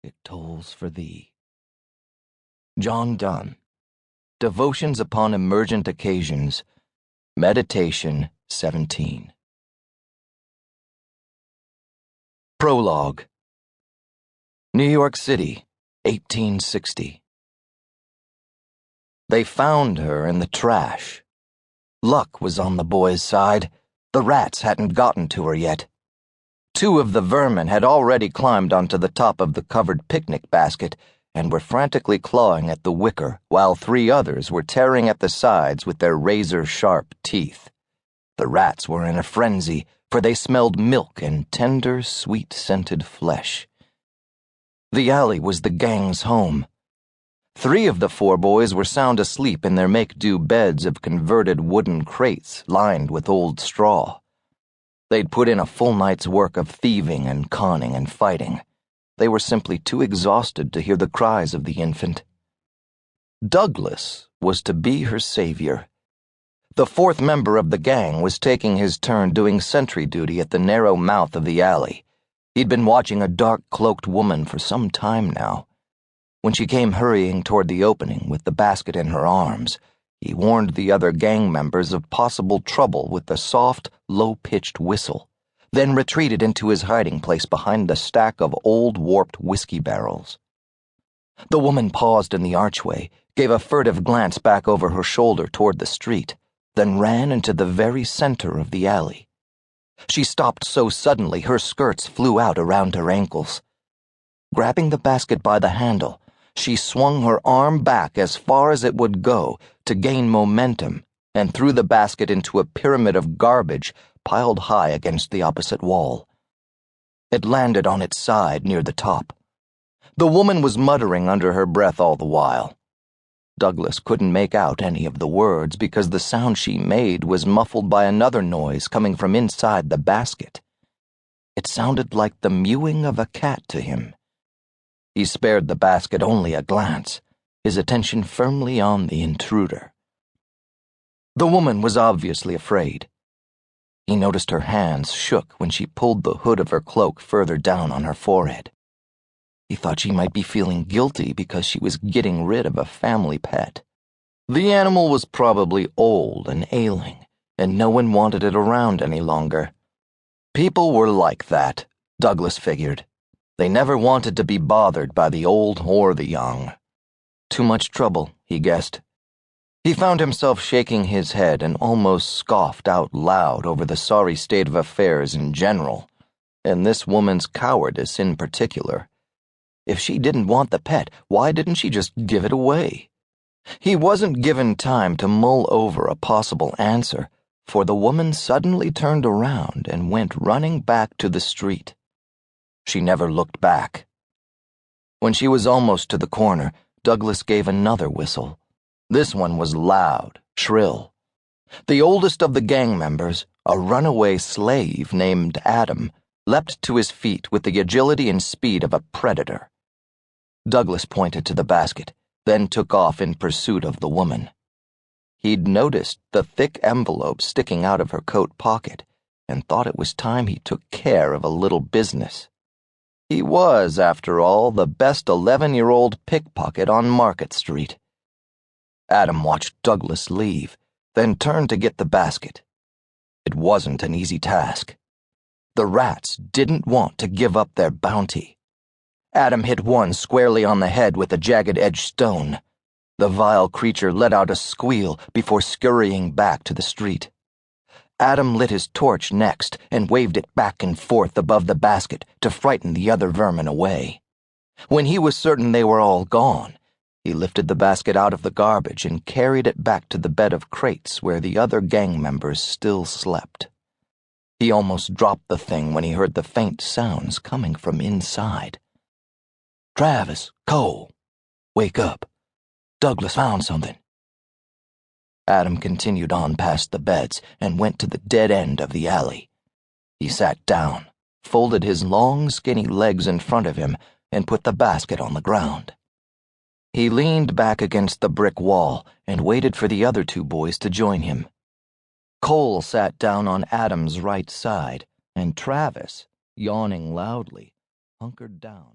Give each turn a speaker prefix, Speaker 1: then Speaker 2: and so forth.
Speaker 1: it tolls for thee. John Donne, Devotions upon Emergent Occasions, Meditation 17. Prologue. New York City, 1860. They found her in the trash. Luck was on the boys' side. The rats hadn't gotten to her yet. 2 of the vermin had already climbed onto the top of the covered picnic basket and were frantically clawing at the wicker, while 3 others were tearing at the sides with their razor-sharp teeth. The rats were in a frenzy, for they smelled milk and tender, sweet-scented flesh. The alley was the gang's home. 3 of the 4 boys were sound asleep in their make-do beds of converted wooden crates lined with old straw. They'd put in a full night's work of thieving and conning and fighting. They were simply too exhausted to hear the cries of the infant. Douglas was to be her savior. The 4th member of the gang was taking his turn doing sentry duty at the narrow mouth of the alley. He'd been watching a dark-cloaked woman for some time now. When she came hurrying toward the opening with the basket in her arms, he warned the other gang members of possible trouble with a soft, low-pitched whistle, then retreated into his hiding place behind the stack of old warped whiskey barrels. The woman paused in the archway, gave a furtive glance back over her shoulder toward the street, then ran into the very center of the alley. She stopped so suddenly her skirts flew out around her ankles. Grabbing the basket by the handle, she swung her arm back as far as it would go to gain momentum and threw the basket into a pyramid of garbage piled high against the opposite wall. It landed on its side near the top. The woman was muttering under her breath all the while. Douglas couldn't make out any of the words because the sound she made was muffled by another noise coming from inside the basket. It sounded like the mewing of a cat to him. He spared the basket only a glance, his attention firmly on the intruder. The woman was obviously afraid. He noticed her hands shook when she pulled the hood of her cloak further down on her forehead. He thought she might be feeling guilty because she was getting rid of a family pet. The animal was probably old and ailing, and no one wanted it around any longer. People were like that, Douglas figured. They never wanted to be bothered by the old or the young. Too much trouble, he guessed. He found himself shaking his head and almost scoffed out loud over the sorry state of affairs in general, and this woman's cowardice in particular. If she didn't want the pet, why didn't she just give it away? He wasn't given time to mull over a possible answer, for the woman suddenly turned around and went running back to the street. She never looked back. When she was almost to the corner, Douglas gave another whistle. This one was loud, shrill. The oldest of the gang members, a runaway slave named Adam, leapt to his feet with the agility and speed of a predator. Douglas pointed to the basket, then took off in pursuit of the woman. He'd noticed the thick envelope sticking out of her coat pocket and thought it was time he took care of a little business. He was, after all, the best 11-year-old pickpocket on Market Street. Adam watched Douglas leave, then turned to get the basket. It wasn't an easy task. The rats didn't want to give up their bounty. Adam hit one squarely on the head with a jagged-edged stone. The vile creature let out a squeal before scurrying back to the street. Adam lit his torch next and waved it back and forth above the basket to frighten the other vermin away. When he was certain they were all gone, he lifted the basket out of the garbage and carried it back to the bed of crates where the other gang members still slept. He almost dropped the thing when he heard the faint sounds coming from inside. "Travis, Cole, wake up. Douglas found something." Adam continued on past the beds and went to the dead end of the alley. He sat down, folded his long, skinny legs in front of him, and put the basket on the ground. He leaned back against the brick wall and waited for the other 2 boys to join him. Cole sat down on Adam's right side, and Travis, yawning loudly, hunkered down.